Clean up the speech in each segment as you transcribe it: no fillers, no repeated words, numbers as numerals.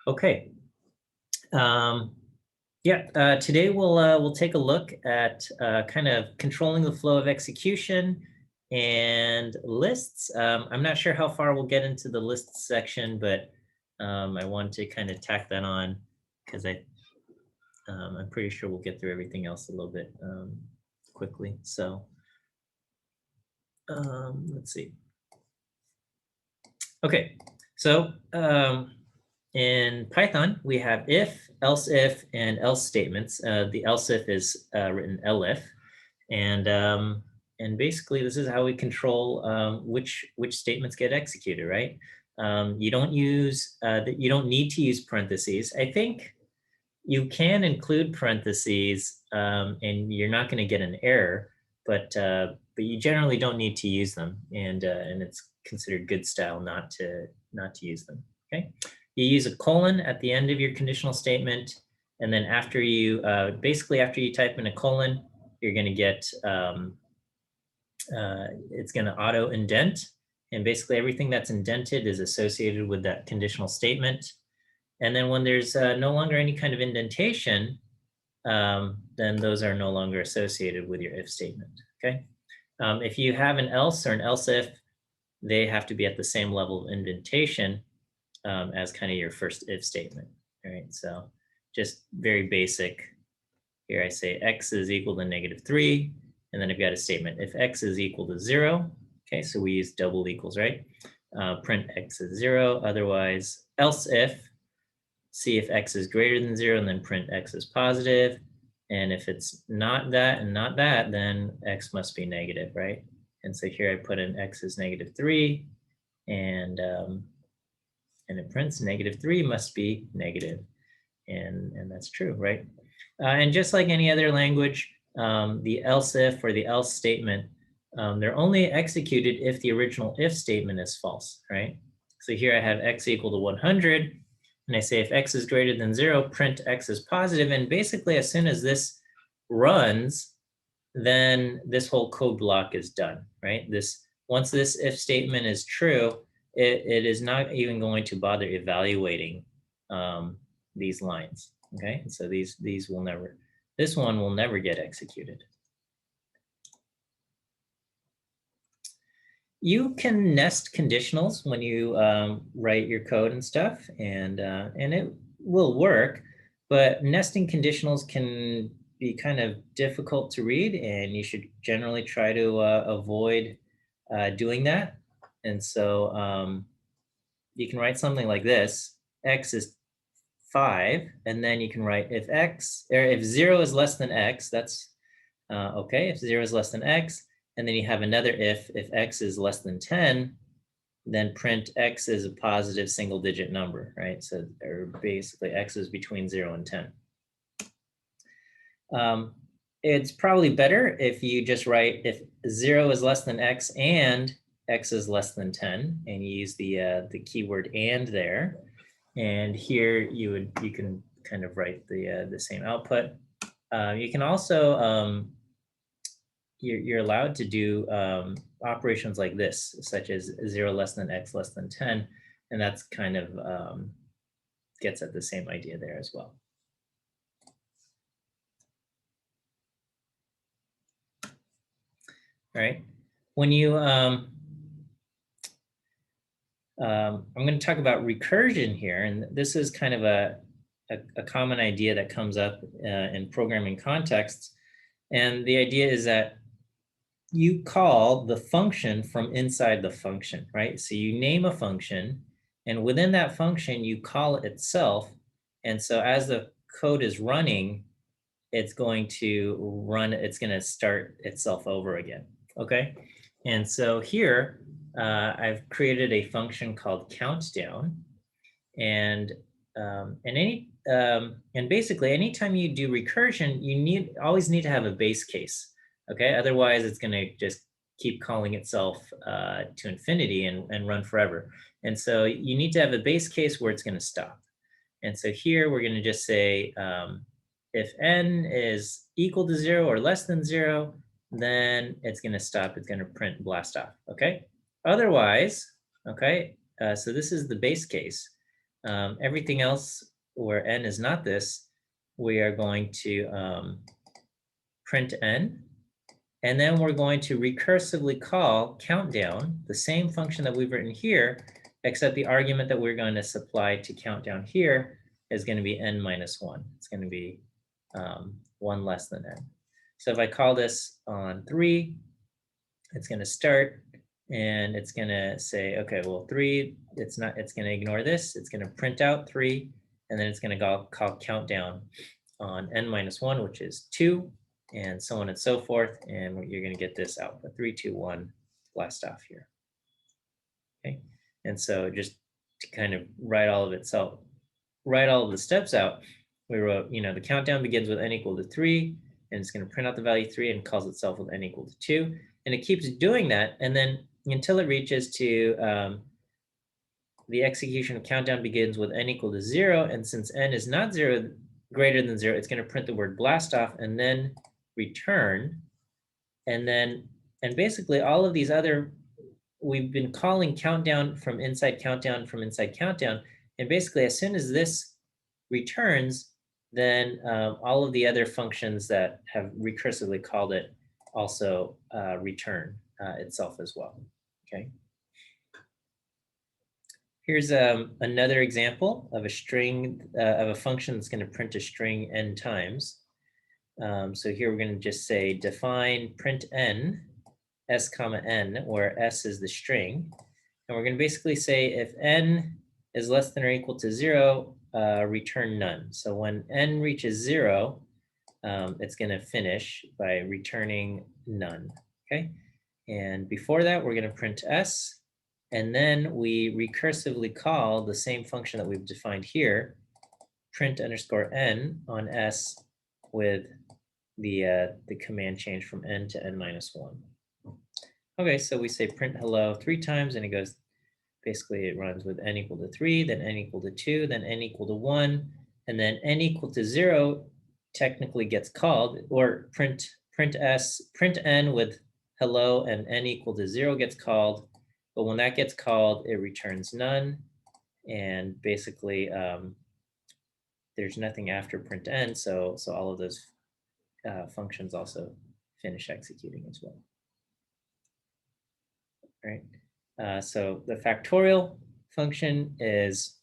Okay. Today we'll take a look at kind of controlling the flow of execution and lists. I'm not sure how far we'll get into the lists section, but I want to kind of tack that on because I'm pretty sure we'll get through everything else a little bit quickly. So let's see. Okay, so in Python, we have if, else if, and else statements. The else if is written elif, and basically this is how we control which statements get executed, right? You don't need to use parentheses. I think you can include parentheses, and you're not going to get an error, but you generally don't need to use them, and it's considered good style not to use them. Okay. You use a colon at the end of your conditional statement, and then after you, basically after you type in a colon, you're going to get, it's going to auto indent, and basically everything that's indented is associated with that conditional statement. And then when there's no longer any kind of indentation, then those are no longer associated with your if statement, okay? If you have an else or an else if, they have to be at the same level of indentation as kind of your first if statement, all right? So just very basic. Here I say x is equal to -3, and then I've got a statement. If x is equal to 0, okay, so we use double equals, right? Print x is 0, otherwise else if, see if x is greater than 0, and then print x is positive. And if it's not that and not that, then x must be negative, right? And so here I put in x is -3, and it prints -3 must be negative, and that's true, right? And just like any other language, the else if or the else statement, they're only executed if the original if statement is false, right? So here I have x equal to 100, and I say if x is greater than 0, print x is positive, and basically as soon as this runs, then this whole code block is done, right? Once this if statement is true, it is not even going to bother evaluating these lines, okay? And so these will never, this one will never get executed. You can nest conditionals when you write your code and stuff, and it will work, but nesting conditionals can be kind of difficult to read, and you should generally try to avoid doing that. And so you can write something like this: x is 5, and then you can write if x, or if 0 is less than x, that's okay. If 0 is less than x, and then you have another if x is less than 10, then print x is a positive single digit number, right? So or basically x is between 0 and 10. It's probably better if you just write if 0 is less than x and x is less than 10, and you use the keyword and there. And here you can kind of write the same output. You can also you're allowed to do operations like this, such as 0 less than x less than 10, and that's kind of gets at the same idea there as well. All right, when you I'm going to talk about recursion here, and this is kind of a common idea that comes up in programming contexts. And the idea is that you call the function from inside the function, right? So you name a function, and within that function, you call it itself. And so as the code is running, it's going to start itself over again, okay? And so here, I've created a function called countdown, and basically anytime you do recursion, you always need to have a base case, okay? Otherwise, it's going to just keep calling itself to infinity and run forever. And so you need to have a base case where it's going to stop. And so here we're going to just say if n is equal to 0 or less than 0, then it's going to stop. It's going to print blast off, okay? Otherwise, okay, so this is the base case. Everything else where n is not this, we are going to print n. And then we're going to recursively call countdown, the same function that we've written here, except the argument that we're going to supply to countdown here is going to be n minus 1. It's going to be 1 less than n. So if I call this on 3, it's going to start and it's going to say, okay, well, 3, it's going to ignore this. It's going to print out 3, and then it's going to call countdown on n minus 1, which is 2, and so on and so forth. And you're going to get this output 3, 2, 1, blast off here. Okay. And so just to kind of write all of the steps out, we wrote, the countdown begins with n equal to 3, and it's going to print out the value 3 and calls itself with n equal to 2. And it keeps doing that. And then until it reaches to the execution of countdown begins with n equal to 0. And since n is not greater than 0, it's going to print the word blast off and then return. And basically all of these other, we've been calling countdown from inside countdown from inside countdown. And basically as soon as this returns, then all of the other functions that have recursively called it also return itself as well. Okay. Here's another example of a string, of a function that's going to print a string n times. So here we're going to just say define print n, s comma n, where s is the string. And we're going to basically say if n is less than or equal to 0, return none. So when n reaches 0, it's going to finish by returning none. Okay. And before that, we're going to print s. And then we recursively call the same function that we've defined here, print underscore n on s with the command change from n to n minus 1. Okay, so we say print hello 3 times, and it goes, basically it runs with n equal to 3, then n equal to 2, then n equal to 1, and then n equal to 0 technically gets called, or print n with hello and n equal to 0 gets called. But when that gets called, it returns none. And basically, there's nothing after print n, so all of those functions also finish executing as well. All right. So the factorial function is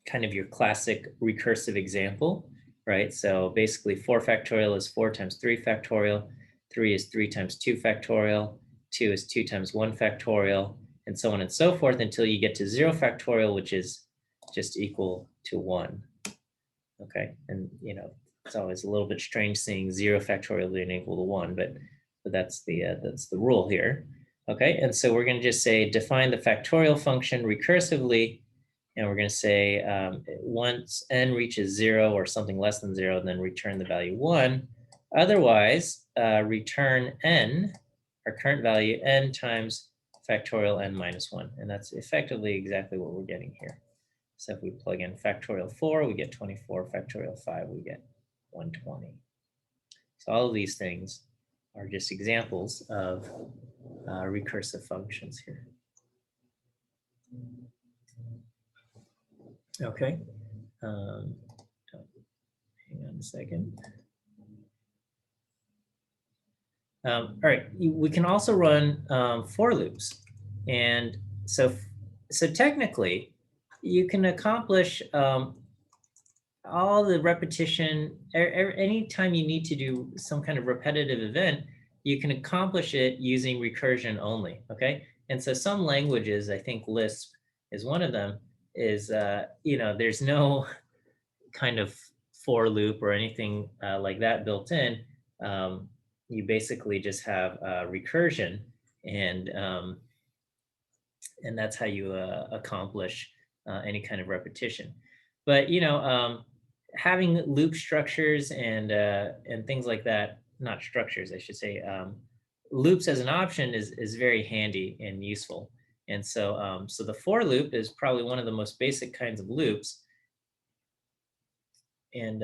kind of your classic recursive example, right? So basically 4 factorial is 4 times 3 factorial, 3 is 3 times 2 factorial, 2 is 2 times 1 factorial, and so on and so forth until you get to 0 factorial, which is just equal to 1. Okay, and it's always a little bit strange seeing 0 factorial being equal to 1, but that's the rule here. Okay, and so we're going to just say define the factorial function recursively, and we're going to say once n reaches 0 or something less than 0, then return the value 1. Otherwise, return n, our current value, n times factorial n minus 1. And that's effectively exactly what we're getting here. So if we plug in factorial 4, we get 24. Factorial 5, we get 120. So all of these things are just examples of recursive functions here. Okay. Hang on a second. All right, we can also run for loops. And so technically, you can accomplish all the repetition, anytime you need to do some kind of repetitive event, you can accomplish it using recursion only, okay? And so some languages, I think Lisp is one of them, is, there's no kind of for loop or anything like that built in. You basically just have recursion, and that's how you accomplish any kind of repetition. But having loop structures and things like that, not structures, I should say, loops as an option is very handy and useful. And so so the for loop is probably one of the most basic kinds of loops. And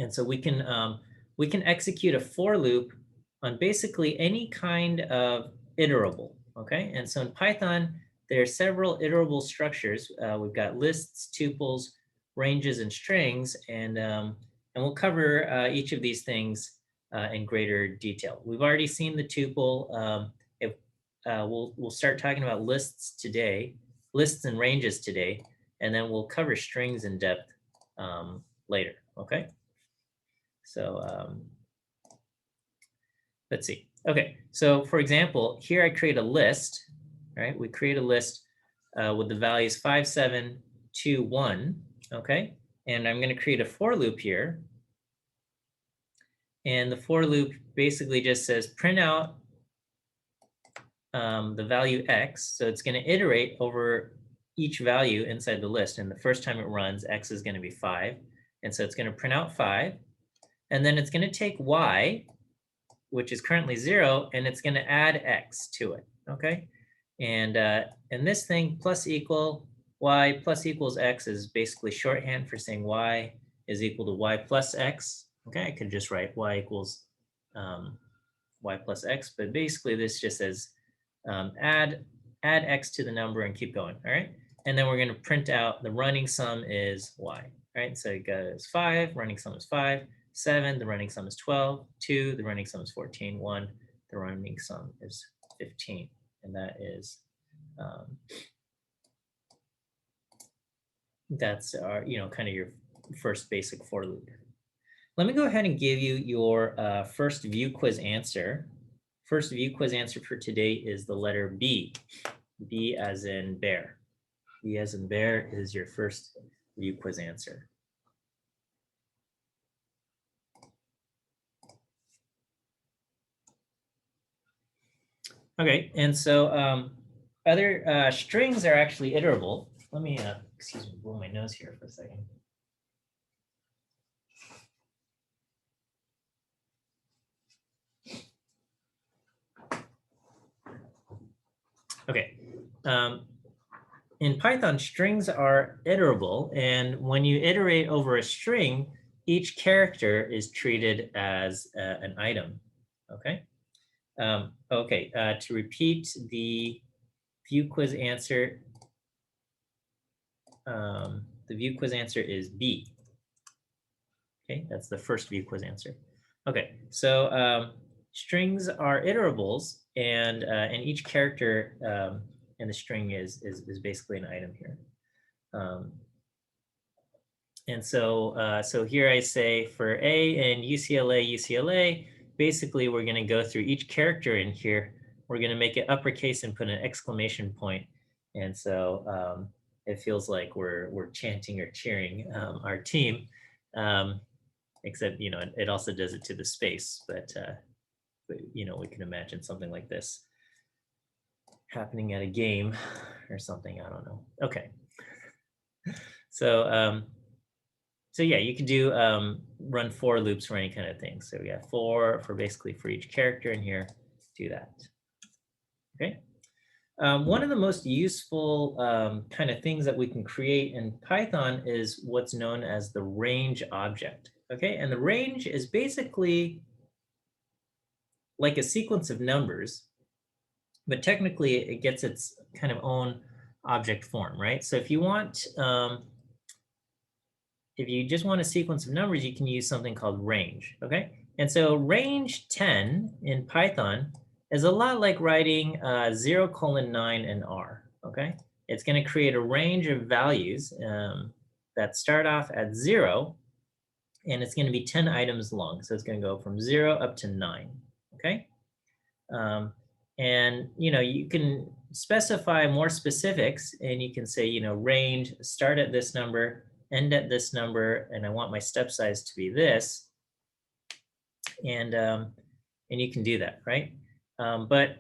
so we can execute a for loop on basically any kind of iterable. Okay, and so in Python, there are several iterable structures. We've got lists, tuples, ranges, and strings, and we'll cover each of these things in greater detail. We've already seen the tuple. We'll start talking about lists today, lists and ranges today, and then we'll cover strings in depth later. Okay. So let's see. Okay, so for example, here I create a list, right? We create a list with the values 5, 7, 2, 1, okay? And I'm gonna create a for loop here. And the for loop basically just says print out the value X. So it's gonna iterate over each value inside the list. And the first time it runs, X is gonna be 5. And so it's gonna print out 5. And then it's gonna take Y, which is currently 0, and it's going to add X to it, okay? And this thing plus equal Y plus equals X is basically shorthand for saying Y is equal to Y plus X, okay? I could just write Y equals Y plus X, but basically this just says add X to the number and keep going, all right? And then we're going to print out the running sum is Y, right? So it goes 5, running sum is 5, 7, the running sum is 12, 2, the running sum is 14, 1, the running sum is 15. And that is, that's our, kind of your first basic for loop. Let me go ahead and give you your first view quiz answer. First view quiz answer for today is the letter B. B as in bear. B as in bear is your first view quiz answer. Okay, and so other strings are actually iterable. Let me, excuse me, blow my nose here for a second. Okay, in Python, strings are iterable, and when you iterate over a string, each character is treated as an item, okay? To repeat the view quiz answer, the view quiz answer is B. Okay, that's the first view quiz answer. Okay, so strings are iterables, and each character in the string is basically an item here. And so here I say for A and UCLA, basically we're going to go through each character in here. We're going to make it uppercase and put an exclamation point. And so it feels like we're chanting or cheering our team, except, it also does it to the space. But we can imagine something like this happening at a game or something. I don't know. Okay. So yeah, you can do run for loops for any kind of thing. So we got for basically for each character in here, do that. Okay. One of the most useful kind of things that we can create in Python is what's known as the range object. Okay, and the range is basically like a sequence of numbers, but technically it gets its kind of own object form, right? So if you want, if you just want a sequence of numbers, you can use something called range, okay? And so range 10 in Python is a lot like writing 0:9 in R, okay? It's going to create a range of values that start off at 0, and it's going to be 10 items long. So it's going to go from 0 up to 9, okay? And, you can specify more specifics, and you can say, range, start at this number, end at this number, and I want my step size to be this. And you can do that, right? But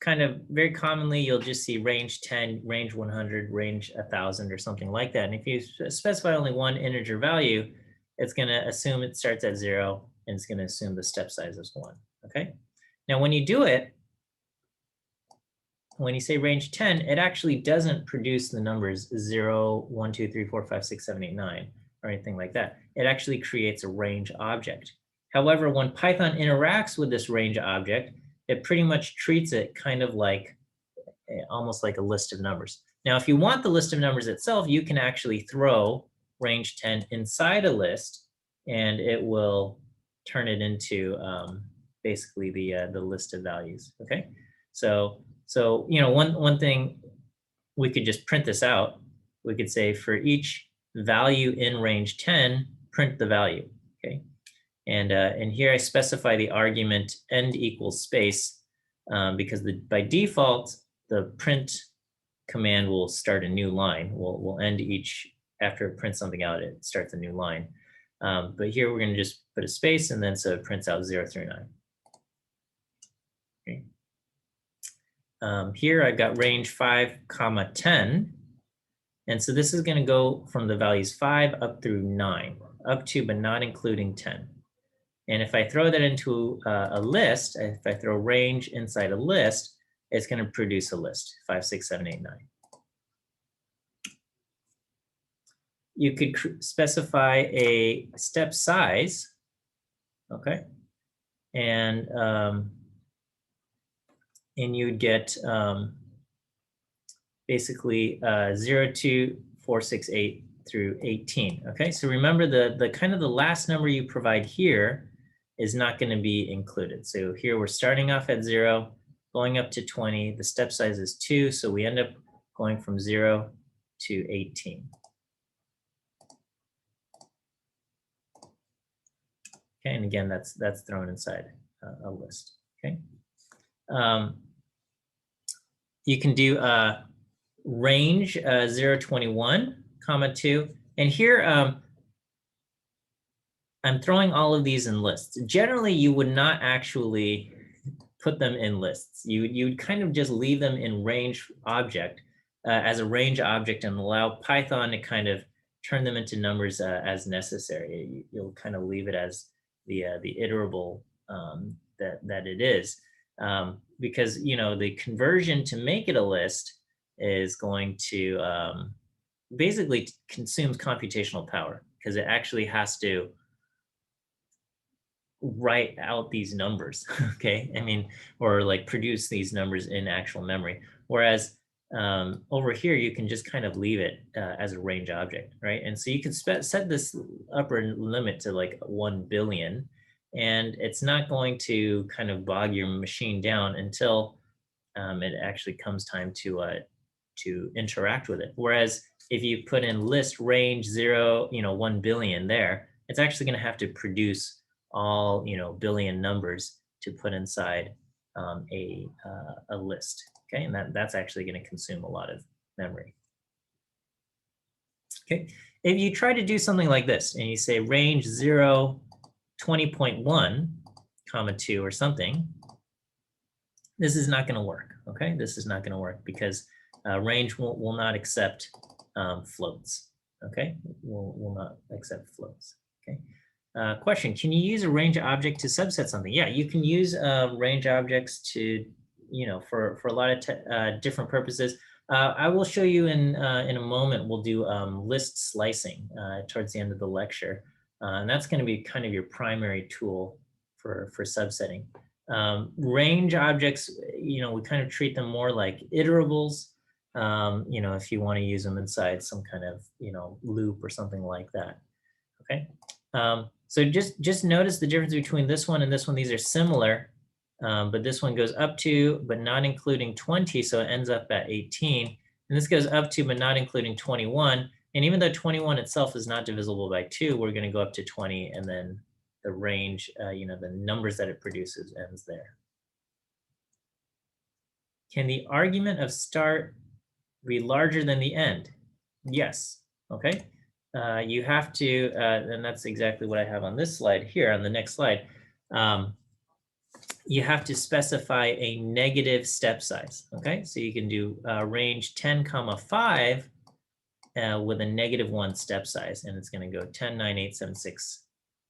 kind of very commonly, you'll just see range 10, range 100, range 1,000, or something like that. And if you specify only one integer value, it's going to assume it starts at 0, and it's going to assume the step size is 1, okay? Now, when you do it, when you say range 10, it actually doesn't produce the numbers 0, 1, 2, 3, 4, 5, 6, 7, 8, 9, or anything like that. It actually creates a range object. However, when Python interacts with this range object, it pretty much treats it kind of like almost like a list of numbers. Now, if you want the list of numbers itself, you can actually throw range 10 inside a list, and it will turn it into basically the list of values. Okay, so one thing, we could just print this out. We could say for each value in range 10, print the value. Okay, and here I specify the argument end equals space because by default the print command will start a new line. We'll end each, after it prints something out, it starts a new line. But here we're going to just put a space, and then so it prints out 0 through 9. Okay. Here I've got range 5, 10. And so this is going to go from the values 5 up through 9, up to but not including 10. And if I throw that into a list, if I throw range inside a list, it's going to produce a list, 5, 6, 7, 8, 9. You could specify a step size, okay? And you'd get basically 0, 2, 4, 6, 8 through 18. Okay, so remember the kind of the last number you provide here is not going to be included. So here we're starting off at 0, going up to 20. The step size is 2, so we end up going from 0 to 18. Okay, and again, that's thrown inside a list. Okay, you can do range 0, 21, 2, and here I'm throwing all of these in lists. Generally, you would not actually put them in lists. You'd kind of just leave them in range object as a range object and allow Python to kind of turn them into numbers as necessary. You'll kind of leave it as the iterable that it is, because the conversion to make it a list is going to basically consumes computational power, because it actually has to write out these numbers, okay? I mean, or like produce these numbers in actual memory. Whereas over here, you can just kind of leave it as a range object, right? And so you can set this upper limit to like 1 billion, and it's not going to kind of bog your machine down until it actually comes time to interact with it. Whereas if you put in list range 0, 1 billion there, it's actually going to have to produce all billion numbers to put inside a list. Okay, and that's actually going to consume a lot of memory. Okay, if you try to do something like this and you say range 0, 20.1, 2 or something, this is not going to work. Okay, this is not going to work because range will not accept floats. Okay, will not accept floats. Okay. Question, can you use a range object to subset something? Yeah, you can use range objects to, for a lot of different purposes. I will show you in a moment. We'll do list slicing towards the end of the lecture. And that's going to be kind of your primary tool for subsetting. Range objects, we kind of treat them more like iterables, if you want to use them inside some kind of, loop or something like that. Okay. So just notice the difference between this one and this one. These are similar, but this one goes up to, but not including 20, so it ends up at 18. And this goes up to, but not including 21. And even though 21 itself is not divisible by 2, we're going to go up to 20, and then the range, the numbers that it produces ends there. Can the argument of start be larger than the end? Yes. Okay. You have to, and that's exactly what I have on this slide here, on the next slide. You have to specify a negative step size. Okay, so you can do range 10, 5 with a -1 step size, and it's going to go 10, 9, 8, 7, 6,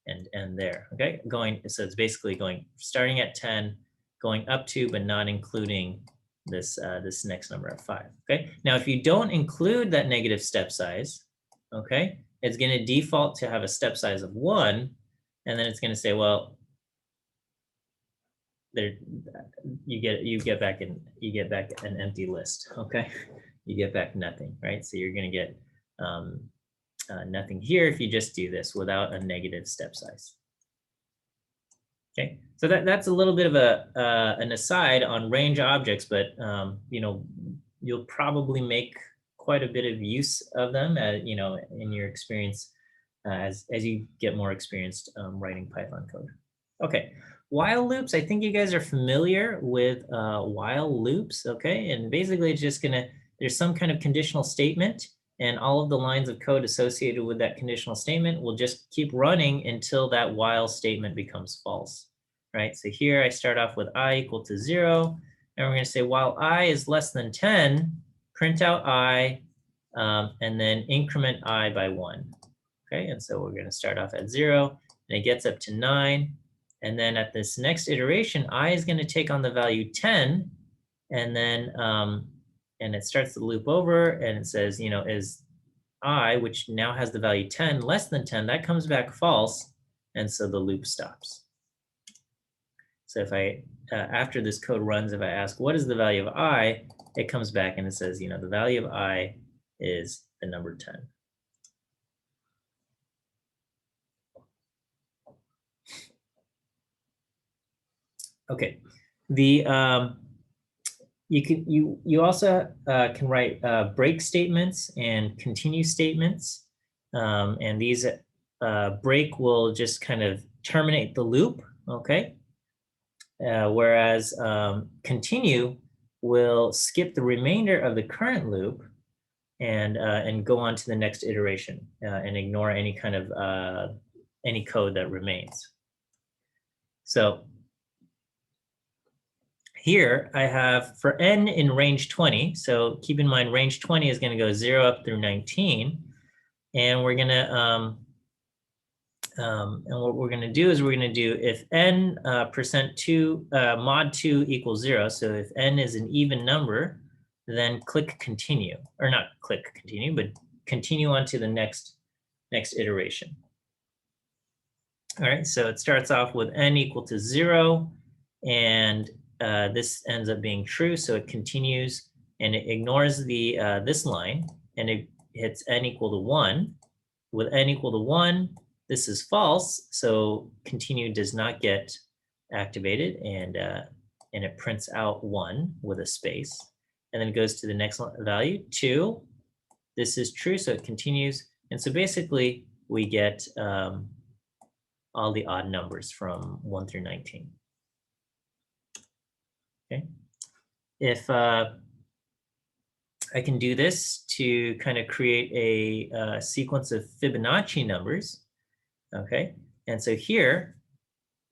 and there. Okay, so it's basically starting at 10, going up to, but not including this this next number at 5. Okay, now if you don't include that negative step size, okay, it's going to default to have a step size of 1, and then it's going to say, well, there, you get back an empty list. Okay, you get back nothing, right? So you're going to get nothing here if you just do this without a negative step size. Okay, so that's a little bit of an aside on range objects, but you know, you'll probably make quite a bit of use of them, you know, in your experience as you get more experienced writing Python code. Okay, while loops. I think you guys are familiar with while loops. Okay, and basically it's just there's some kind of conditional statement, and all of the lines of code associated with that conditional statement will just keep running until that while statement becomes false, right? So here I start off with I equal to 0, and we're going to say while I is less than 10, print out I, and then increment I by 1. Okay, and so we're going to start off at 0, and it gets up to 9. And then at this next iteration, I is going to take on the value 10, and then and it starts to loop over, and it says, you know, is I, which now has the value 10, less than 10, that comes back false, and so the loop stops. So if I, after this code runs, if I ask, what is the value of I, it comes back and it says, you know, the value of I is the number 10. Okay, you also can write break statements and continue statements, and these break will just kind of terminate the loop. Okay, whereas continue will skip the remainder of the current loop and go on to the next iteration and ignore any kind of any code that remains. So here I have for n in range 20. So keep in mind, range 20 is going to go 0 up through 19. And we're going to, and what we're going to do is we're going to do if n %2 mod 2 equals 0. So if n is an even number, then click continue, or not click continue, but continue on to the next iteration. All right, so it starts off with n equal to 0, and this ends up being true, so it continues and it ignores the this line, and it hits n equal to 1. With n equal to 1, this is false, so continue does not get activated, and it prints out 1 with a space, and then it goes to the next value, 2. This is true, so it continues, and so basically we get all the odd numbers from 1 through 19. Okay, if I can do this to kind of create a sequence of Fibonacci numbers, okay, and so here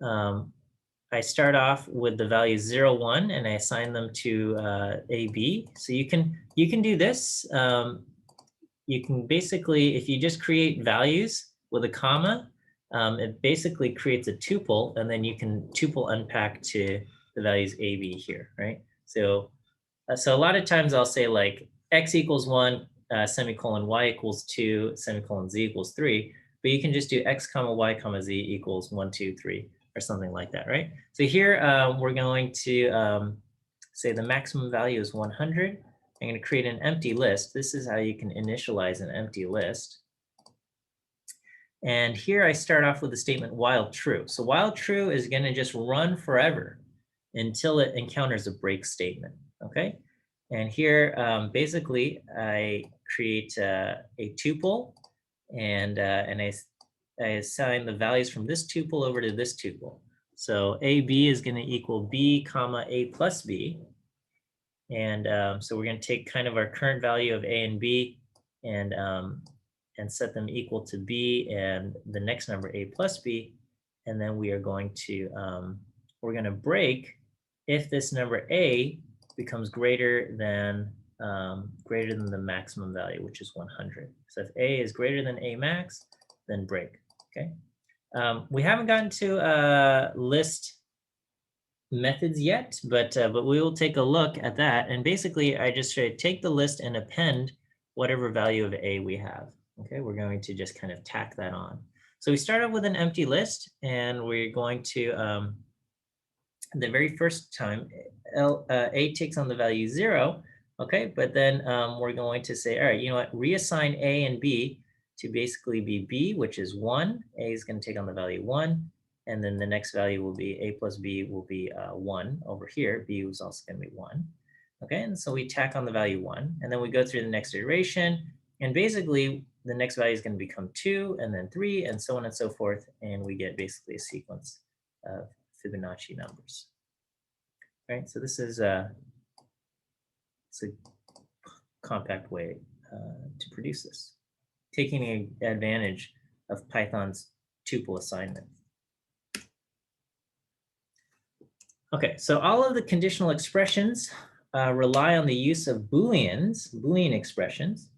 I start off with the values 0, 1, and I assign them to A, B. So you can do this. You can basically, if you just create values with a comma, it basically creates a tuple, and then you can tuple unpack to the values A, B here, right? So, so a lot of times I'll say like x equals 1, semicolon, y equals 2, semicolon, z equals 3, but you can just do x comma y comma z equals 1, 2, 3, or something like that, right? So here we're going to say the maximum value is 100. I'm going to create an empty list. This is how you can initialize an empty list. And here I start off with the statement while true. So while true is going to just run forever until it encounters a break statement, okay? And here, basically, I create a tuple, and I assign the values from this tuple over to this tuple. So AB is going to equal B comma A plus B. And so we're going to take kind of our current value of A and B and set them equal to B and the next number A plus B. And then we are going to, we're going to break if this number A becomes greater than the maximum value, which is 100. So if A is greater than A max, then break, okay? We haven't gotten to list methods yet, but we will take a look at that. And basically, I just should take the list and append whatever value of A we have. Okay, we're going to just kind of tack that on. So we start off with an empty list, and we're going to the very first time, A takes on the value 0, okay? But then we're going to say, all right, you know what, reassign A and B to basically be B, which is 1. A is going to take on the value 1. And then the next value will be A plus B will be 1 over here. B is also going to be 1. Okay, and so we tack on the value 1. And then we go through the next iteration. And basically, the next value is going to become 2, and then 3, and so on and so forth. And we get basically a sequence of Fibonacci numbers. Right, so this is it's a compact way to produce this, taking advantage of Python's tuple assignment. Okay, so all of the conditional expressions rely on the use of Boolean expressions.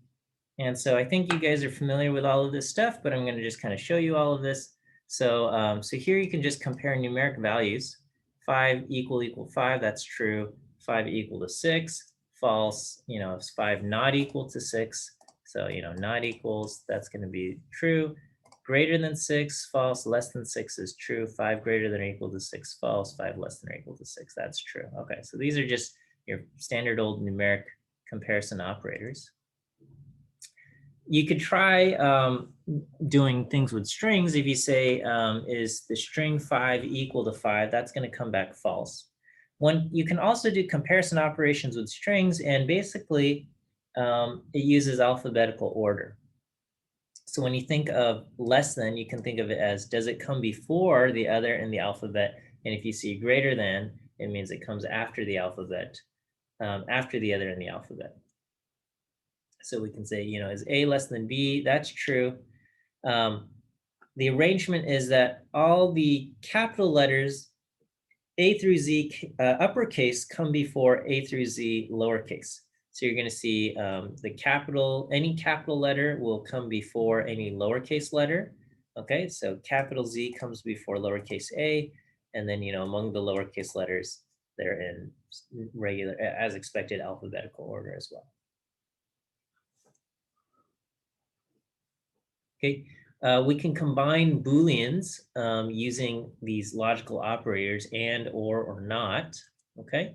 And so I think you guys are familiar with all of this stuff, but I'm going to just kind of show you all of this. So, so here you can just compare numeric values. 5 equal 5, that's true. 5 equal to 6, false. You know, if 5 not equal to 6, so, you know, not equals, that's going to be true. Greater than 6, false. Less than 6 is true. 5 greater than or equal to 6, false. 5 less than or equal to 6, that's true. Okay, so these are just your standard old numeric comparison operators. You could try doing things with strings. If you say, is the string 5 equal to 5, that's going to come back false. You can also do comparison operations with strings, and basically it uses alphabetical order. So when you think of less than, you can think of it as, does it come before the other in the alphabet? And if you see greater than, it means it comes after the alphabet, after the other in the alphabet. So we can say, you know, is A less than B? That's true. The arrangement is that all the capital letters A through Z uppercase come before A through Z lowercase. So you're going to see any capital letter will come before any lowercase letter. Okay, so capital Z comes before lowercase a, and then, you know, among the lowercase letters, they're in regular, as expected, alphabetical order as well. Okay, we can combine Booleans using these logical operators and, or not. Okay,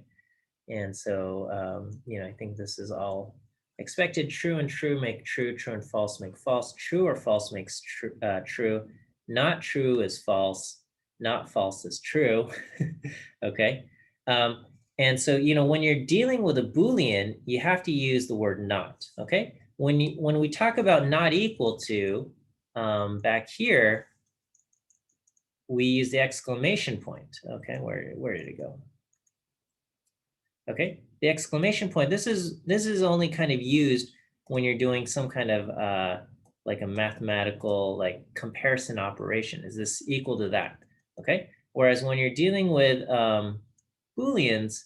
and so you know, I think this is all expected. True and true make true. True and false make false. True or false makes true. Not true is false. Not false is true. Okay, and so, you know, when you're dealing with a Boolean, you have to use the word not. Okay, when we talk about not equal to, back here, we use the exclamation point. Okay, where did it go? Okay, the exclamation point. This is only kind of used when you're doing some kind of like a mathematical like comparison operation. Is this equal to that? Okay. Whereas when you're dealing with Booleans,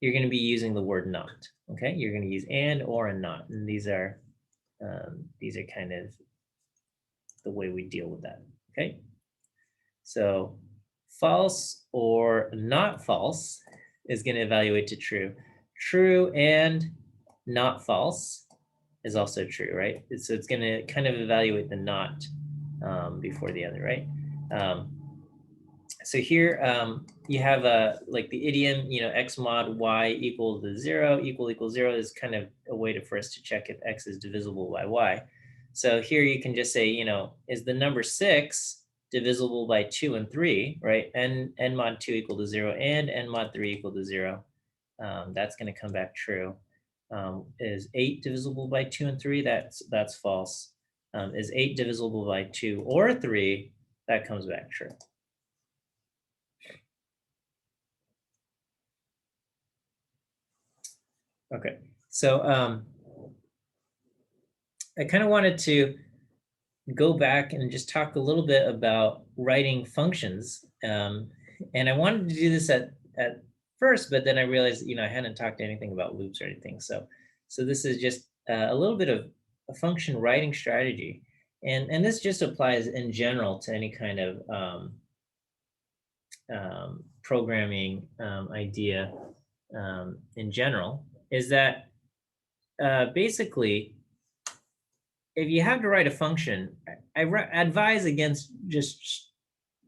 you're going to be using the word not. Okay, you're going to use and, or, and not, and these are kind of the way we deal with that. Okay, so false or not false is going to evaluate to true. True and not false is also true, right? So it's going to kind of evaluate the not before the other, right? So here you have like the idiom, you know, x mod y equal to 0, equal 0 is kind of a way for us to check if x is divisible by y. So here you can just say, you know, is the number 6 divisible by 2 and 3, right? N mod 2 equal to 0 and n mod 3 equal to 0. That's going to come back true. Is 8 divisible by 2 and 3? That's false. Is 8 divisible by 2 or 3? That comes back true. Okay, so I kind of wanted to go back and just talk a little bit about writing functions. And I wanted to do this at first, but then I realized, you know, I hadn't talked anything about loops or anything. So this is just a little bit of a function writing strategy. And this just applies in general to any kind of programming idea in general, is that basically, if you have to write a function, I advise against just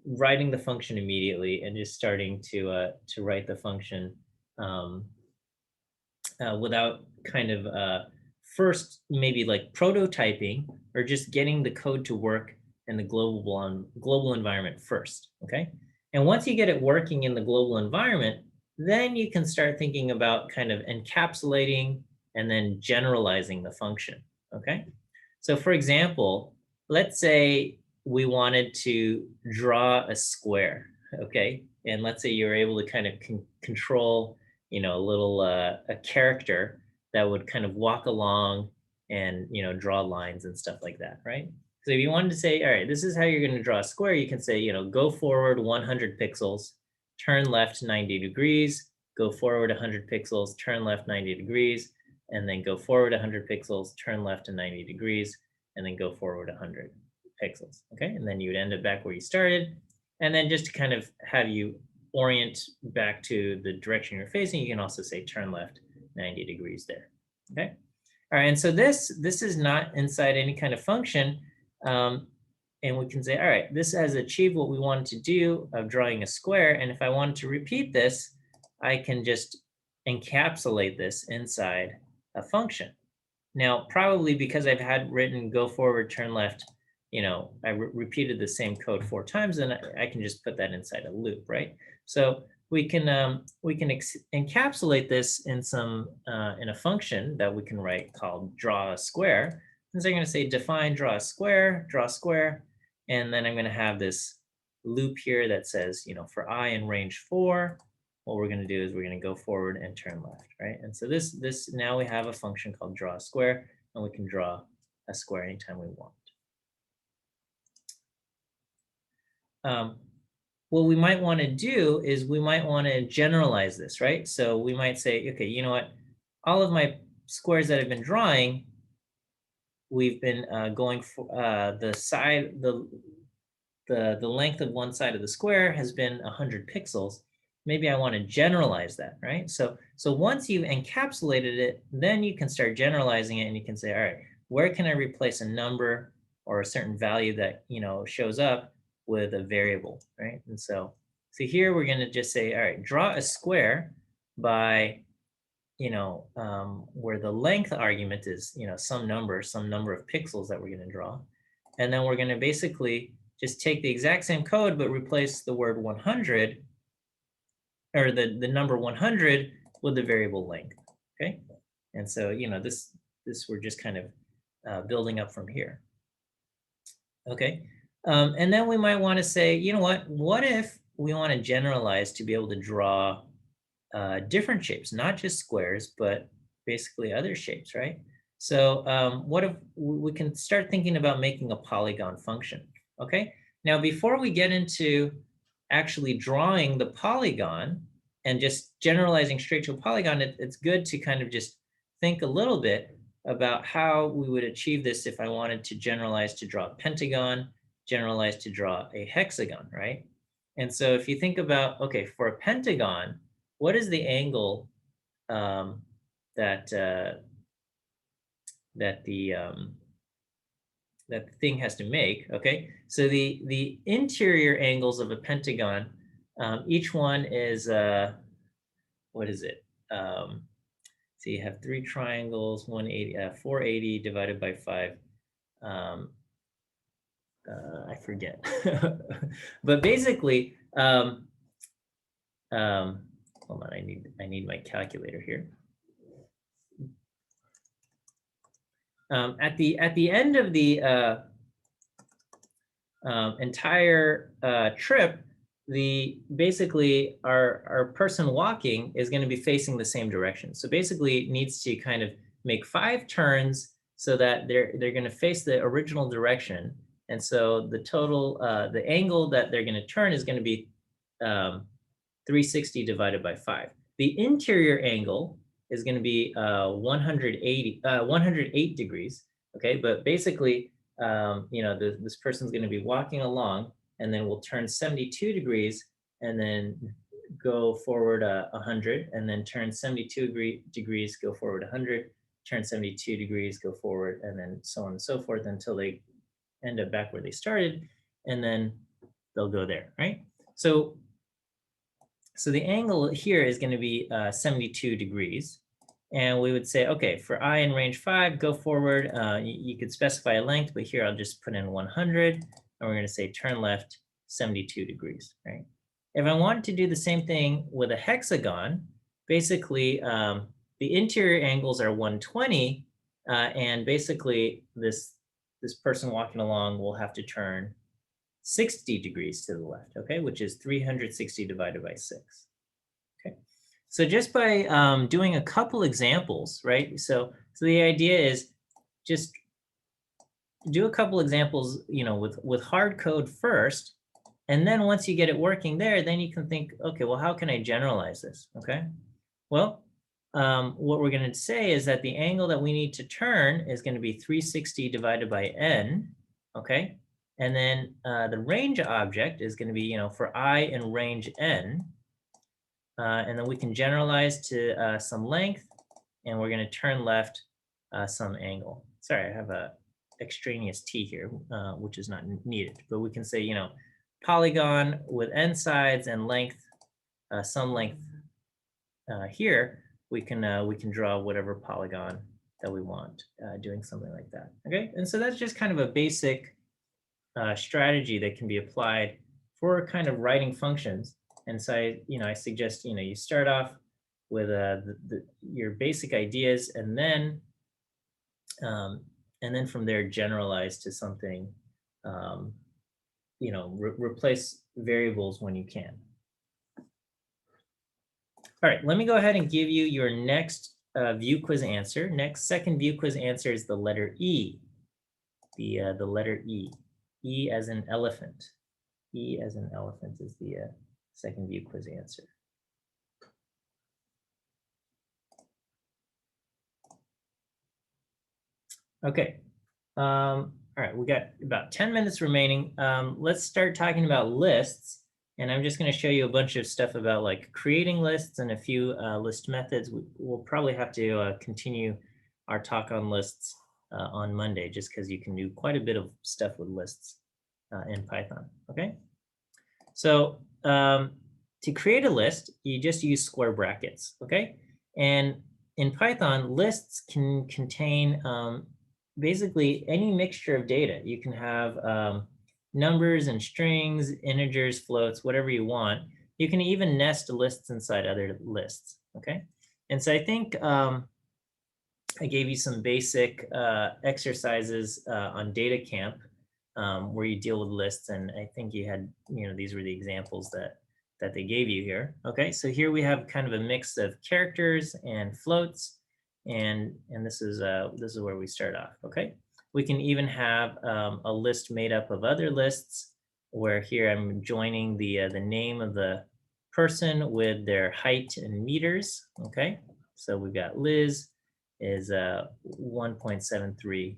writing the function immediately and just starting to write the function um, without kind of first maybe like prototyping or just getting the code to work in the global environment first. Okay, and once you get it working in the global environment, then you can start thinking about kind of encapsulating and then generalizing the function. Okay, so for example, let's say we wanted to draw a square. Okay, and let's say you're able to kind of control, a little a character that would kind of walk along and draw lines and stuff like that, right? So if you wanted to say, all right, this is how you're going to draw a square, you can say, go forward 100 pixels, turn left 90 degrees, go forward 100 pixels, turn left 90 degrees, and then go forward 100 pixels, turn left to 90 degrees, and then go forward 100 pixels. Okay, and then you would end up back where you started. And then just to kind of have you orient back to the direction you're facing, you can also say turn left 90 degrees there. Okay. All right. And so this is not inside any kind of function. And we can say, all right, this has achieved what we wanted to do of drawing a square. And if I wanted to repeat this, I can just encapsulate this inside a function. Now, probably because I've had written go forward, turn left, I repeated the same code 4 times, and I can just put that inside a loop, right? So we can encapsulate this in in a function that we can write called draw a square. And so I'm going to say define draw square, and then I'm going to have this loop here that says, for I in range 4, what we're going to do is we're going to go forward and turn left, right? And so this now we have a function called draw a square, and we can draw a square anytime we want. What we might want to do is we might want to generalize this, right? So we might say, okay, you know what? All of my squares that I've been drawing, we've been going for the side, the length of one side of the square has been 100 pixels. Maybe I want to generalize that, right? So once you've encapsulated it, then you can start generalizing it, and you can say, all right, where can I replace a number or a certain value that shows up with a variable, right? And so here we're going to just say, all right, draw a square by where the length argument is some number of pixels that we're going to draw, and then we're going to basically just take the exact same code but replace the word 100 or the number 100 with the variable length. Okay, and so this we're just kind of building up from here. Okay, and then we might want to say, what if we want to generalize to be able to draw different shapes, not just squares, but basically other shapes, right? So what if we can start thinking about making a polygon function? Okay, now before we get into actually drawing the polygon and just generalizing straight to a polygon, it's good to kind of just think a little bit about how we would achieve this if I wanted to generalize to draw a pentagon, generalize to draw a hexagon, right? And so if you think about, okay, for a pentagon, what is the angle that that the thing has to make? Okay, so the interior angles of a pentagon, each one is what is it? So you have 3 triangles, 480 divided by 5. I forget, but basically, hold on, I need my calculator here. At the end of the entire trip, basically our person walking is going to be facing the same direction. So basically, it needs to kind of make 5 turns so that they're going to face the original direction. And so the total, the angle that they're going to turn is going to be 360 divided by 5. The interior angle is going to be 108 degrees. Okay, but basically, this person's going to be walking along, and then we'll turn 72 degrees, and then go forward 100, and then turn 72 degrees, go forward 100, turn 72 degrees, go forward, and then so on and so forth until they end up back where they started. And then they'll go there, right? So the angle here is going to be 72 degrees. And we would say, okay, for I in range 5, go forward. You could specify a length, but here I'll just put in 100. And we're going to say turn left 72 degrees, right? If I wanted to do the same thing with a hexagon, basically the interior angles are 120. And basically this person walking along will have to turn 60 degrees to the left, okay, which is 360 divided by 6. Okay, so just by doing a couple examples, right? So the idea is just do a couple examples, with hard code first, and then once you get it working there, then you can think, okay, well, how can I generalize this? Okay, well, what we're going to say is that the angle that we need to turn is going to be 360 divided by n, okay? And then the range object is going to be, for I in range n. And then we can generalize to some length, and we're going to turn left some angle. Sorry, I have a extraneous t here, which is not needed. But we can say, polygon with n sides and length, some length here. We can draw whatever polygon that we want, doing something like that. Okay, and so that's just kind of a basic strategy that can be applied for kind of writing functions. And so I suggest you start off with your basic ideas, and then from there generalize to something. Replace variables when you can. All right, let me go ahead and give you your next view quiz answer. Second view quiz answer is the letter E. The letter E. E as in elephant. E as in elephant is the second view quiz answer. Okay. All right, we got about 10 minutes remaining. Let's start talking about lists. And I'm just going to show you a bunch of stuff about like creating lists and a few list methods. We'll probably have to continue our talk on lists on Monday, just because you can do quite a bit of stuff with lists in Python. Okay. So to create a list, you just use square brackets. Okay. And in Python, lists can contain basically any mixture of data. You can have numbers and strings, integers, floats, whatever you want. You can even nest lists inside other lists, okay? And so I think I gave you some basic exercises on data camp where you deal with lists, and I think you had, these were the examples that they gave you here. Okay, so here we have kind of a mix of characters and floats, and this is where we start off. Okay. We can even have a list made up of other lists, where here I'm joining the name of the person with their height in meters. Okay, so we've got Liz is 1.73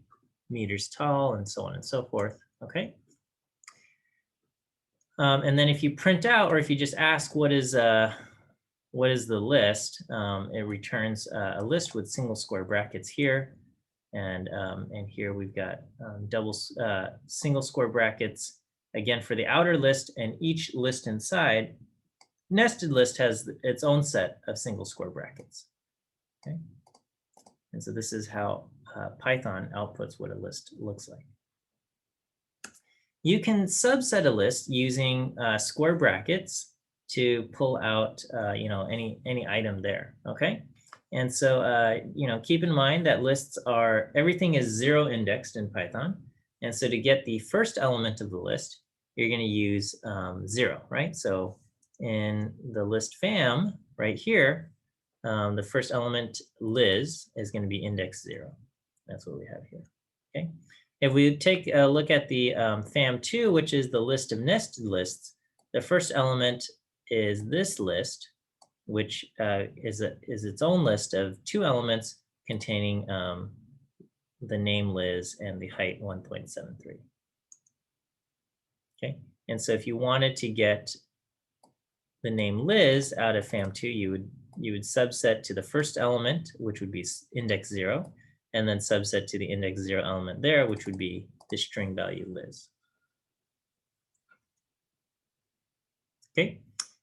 meters tall, and so on and so forth. Okay, and then if you print out, or if you just ask what is the list, it returns a list with single square brackets here. And here we've got single square brackets, again, for the outer list, and each list inside. Nested list has its own set of single square brackets. Okay, and so this is how Python outputs what a list looks like. You can subset a list using square brackets to pull out any item there. Okay. And so, keep in mind that lists everything is 0 indexed in Python. And so to get the first element of the list, you're going to use 0, right? So in the list fam right here, the first element, Liz, is going to be index 0. That's what we have here. Okay. If we take a look at the fam2, which is the list of nested lists, the first element is this list, which is its own list of 2 elements containing the name Liz and the height 1.73. Okay, and so if you wanted to get the name Liz out of fam2, you would subset to the first element, which would be index 0, and then subset to the index 0 element there, which would be the string value Liz. Okay.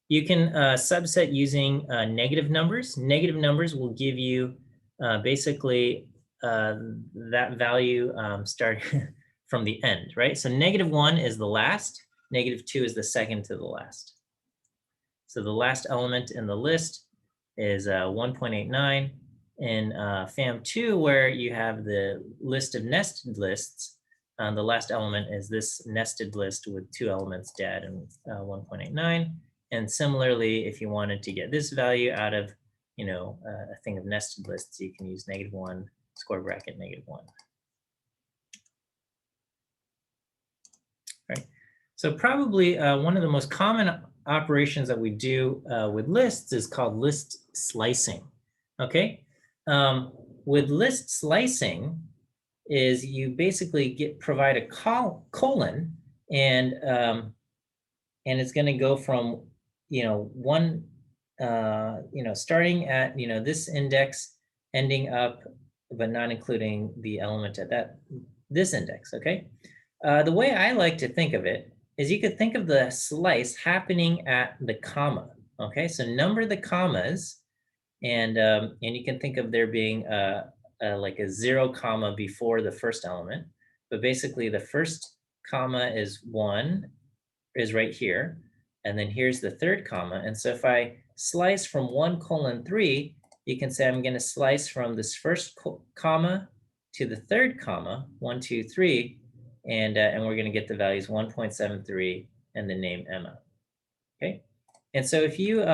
You can subset using negative numbers. Negative numbers will give you basically that value starting from the end, right? So -1 is the last, -2 is the second to the last. So the last element in the list is 1.89. In FAM2, where you have the list of nested lists, the last element is this nested list with 2 elements dead and 1.89. And similarly, if you wanted to get this value out of, a thing of nested lists, you can use -1 square bracket -1. Right. So probably one of the most common operations that we do with lists is called list slicing. Okay. With list slicing is you basically provide a colon, and it's going to go from one starting at this index, ending up but not including the element at this index. Okay. The way I like to think of it is you could think of the slice happening at the comma. Okay, so number the commas, and you can think of there being like a 0 comma before the first element. But basically, the first comma is 1, is right here, and then here's the third comma. And so if I slice from 1:3, you can say I'm going to slice from this first comma to the third comma, 1, 2, 3. And we're going to get the values 1.73 and the name Emma. Okay, and so if you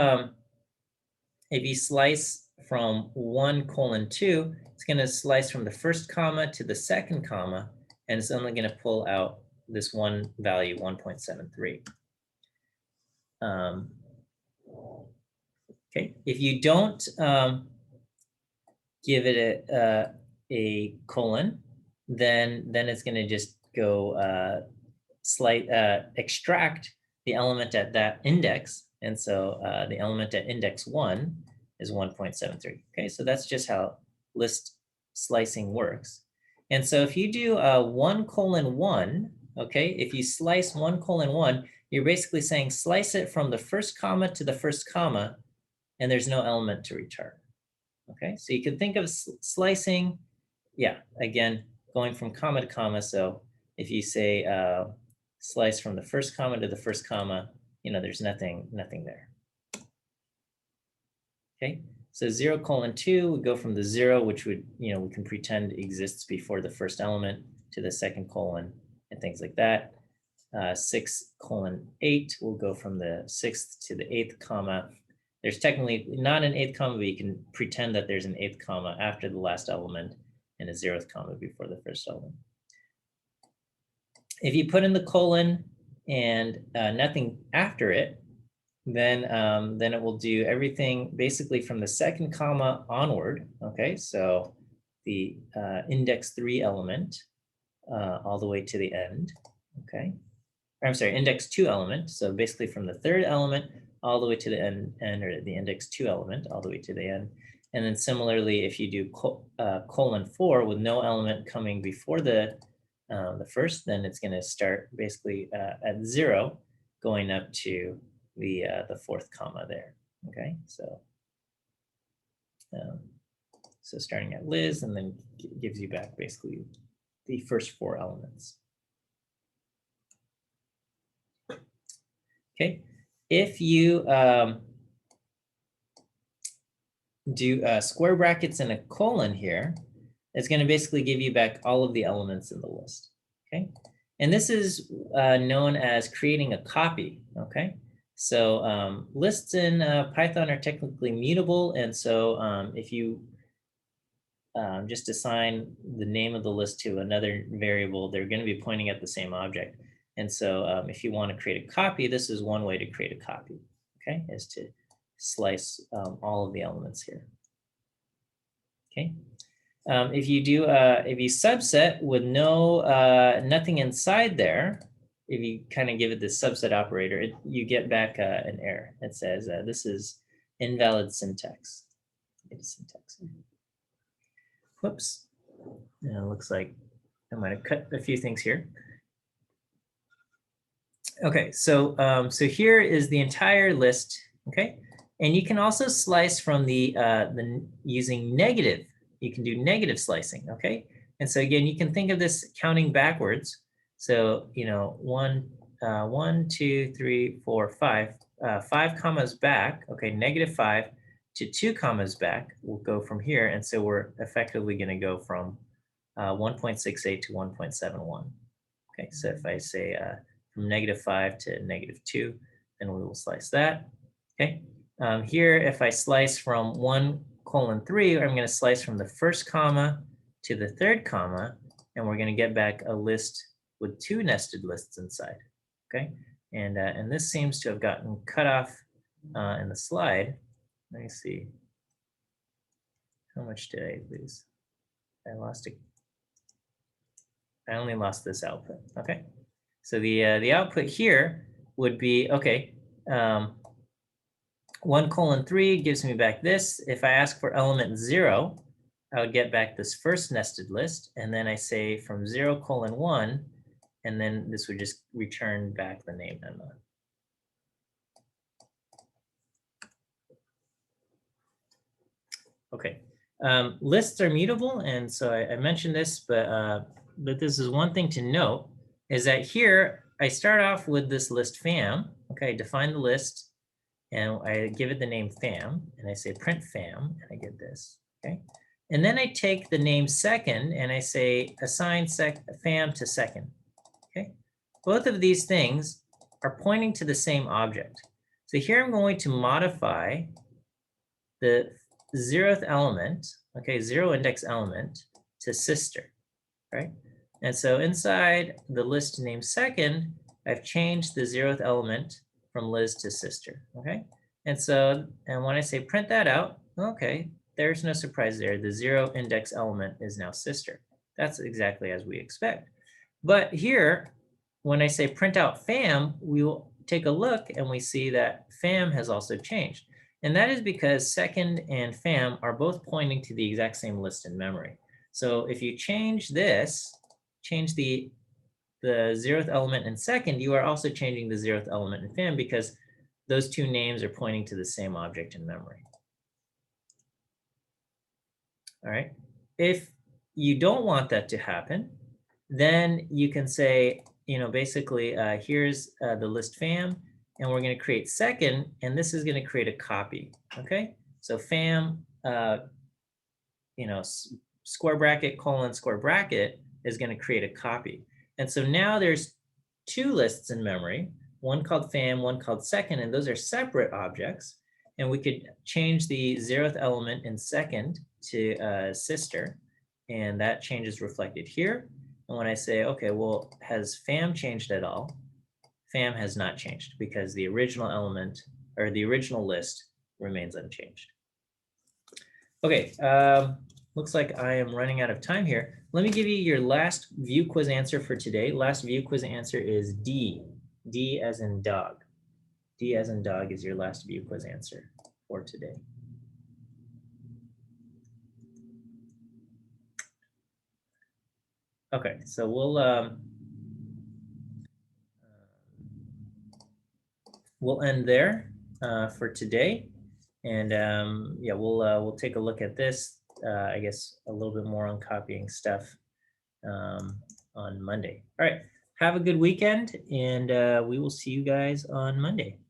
slice from 1:2, it's going to slice from the first comma to the second comma, and it's only going to pull out this one value, 1.73. Okay, if you don't give it a colon, then it's going to just go extract the element at that index. And so the element at index 1 is 1.73. Okay, so that's just how list slicing works. And so if you do 1:1, okay, if you slice 1:1, you're basically saying slice it from the first comma to the first comma, and there's no element to return. Okay, so you can think of slicing, again, going from comma to comma. So if you say slice from the first comma to the first comma, there's nothing there. Okay, so 0:2 would go from the 0, which would, we can pretend exists before the first element, to the second colon and things like that. 6:8 will go from the 6th to the 8th comma. There's technically not an 8th comma, but you can pretend that there's an 8th comma after the last element and a 0th comma before the first element. If you put in the colon and nothing after it, then it will do everything basically from the second comma onward. Okay, so the index 3 element all the way to the end. Okay, I'm sorry, index 2 element. So basically from the third element all the way to the end, or the index 2 element all the way to the end. And then similarly, if you do :4 with no element coming before the first, then it's going to start basically at 0, going up to the 4th comma there. Okay, so starting at Liz, and then gives you back basically the first 4 elements. Okay, if you do square brackets and a colon here, it's going to basically give you back all of the elements in the list. Okay, and this is known as creating a copy. Okay, so lists in Python are technically mutable, and so if you just assign the name of the list to another variable, they're going to be pointing at the same object. And so if you want to create a copy, this is one way to create a copy, okay, is to slice all of the elements here. Okay, if you subset with nothing inside there, if you kind of give it the subset operator, you get back an error. It says this is invalid syntax. Whoops. It looks like I might have cut a few things here. Okay, so so here is the entire list. Okay, and you can also slice from the using negative. You can do negative slicing. Okay, and so again, you can think of this counting backwards. So you know, 1, 2, 3, 4, 5. 5 commas back. Okay, -5 to 2 commas back. We'll go from here, and so we're effectively going to go from 1.68 to 1.71. Okay, so if I say from -5 to -2, then we will slice that. Okay, here if I slice from 1:3, I'm going to slice from the first comma to the third comma, and we're going to get back a list with 2 nested lists inside. Okay, and this seems to have gotten cut off in the slide. Let me see. How much did I lose? I lost it. I only lost this output. Okay. So the output here would be, okay, 1:3 gives me back this. If I ask for element 0, I would get back this first nested list. And then I say from 0:1, and then this would just return back the name unknown. Okay, lists are mutable. And so I mentioned this, but this is one thing to note, is that here I start off with this list fam. Okay, define the list, and I give it the name fam, and I say print fam, and I get this. Okay, and then I take the name second, and I say assign fam to second. Okay, both of these things are pointing to the same object. So here I'm going to modify the 0th element, okay, 0 index element, to sister, right? And so inside the list name second, I've changed the 0th element from Liz to sister, okay? And so, and when I say print that out, okay, there's no surprise there. The 0 index element is now sister. That's exactly as we expect. But here, when I say print out fam, we will take a look and we see that fam has also changed. And that is because second and fam are both pointing to the exact same list in memory. So if you change this, change the 0th element in second, you are also changing the 0th element in fam, because those two names are pointing to the same object in memory. All right. If you don't want that to happen, then you can say, you know, basically, here's the list fam, and we're going to create second, and this is going to create a copy. Okay, so fam, you know, square bracket colon square bracket is going to create a copy. And so now there's 2 lists in memory, one called fam, one called second, and those are separate objects. And we could change the 0th element in second to sister, and that change is reflected here. And when I say, okay, well, has fam changed at all? Fam has not changed, because the original element, or the original list, remains unchanged. Okay, looks like I am running out of time here. Let me give you your last view quiz answer for today. Last view quiz answer is D. D as in dog. D as in dog is your last view quiz answer for today. Okay, so we'll end there for today, and yeah, we'll take a look at this. I guess a little bit more on copying stuff on Monday. All right, have a good weekend, and we will see you guys on Monday.